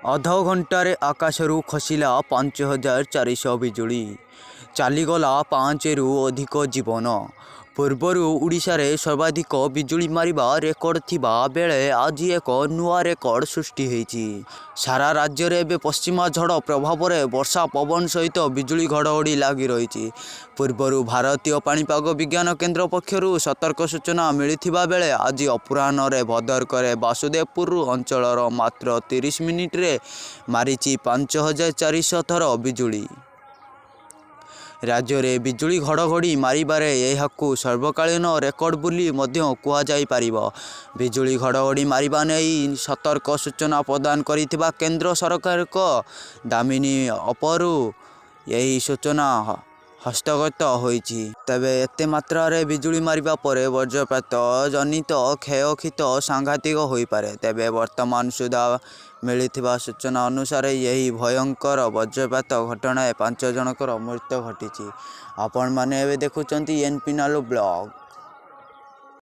अध घंटारे आकाशरू खसिला 5400 बिजुली चलीगला 5 रु अधिक जीवन। पूर्वर ओडिशारे सर्वाधिक बिजुली मारिबा रेकर्ड थिबा बेले आज एक नुआ रेकर्ड सृष्टि होईची। सारा राज्य रे एबे पश्चिमा झड़ प्रभाव रे वर्षा पवन सहित बिजुली घड़घड़ी लगी रही। पूर्वर भारतीय पाणीपाग विज्ञान केन्द्र पक्षरु सतर्क सूचना मिलिथिबा बेले आज अपराह्न रे भद्रकरे वासुदेवपुर अंचलर मात्र 30 मिनिट रे मारिची 5400 थर बिजुली। राज्य में बिजुली घड़घड़ी मारिबारे यहाकू सर्वकालीन रेकर्ड बोली मध्य कुहाजाई पारिबो। बिजुली घड़घड़ी मारिबा नेई सतर्क सूचना प्रदान करिथिबा केंद्र सरकार को दामिनी अपरु यही सूचना हस्तगत होईची। तबे एते मात्रा रे बिजुली मारिबा परे वज्रपात जनित क्षयक्षति सांघातिक होई पारे। तबे वर्तमान सुधा मिलिथिबा सूचना अनुसार यही भयंकर वज्रपात घटना 5 जनकर मृत्यु घटी। आपण माने एबे देखुचंती एनपी नालू ब्लॉग।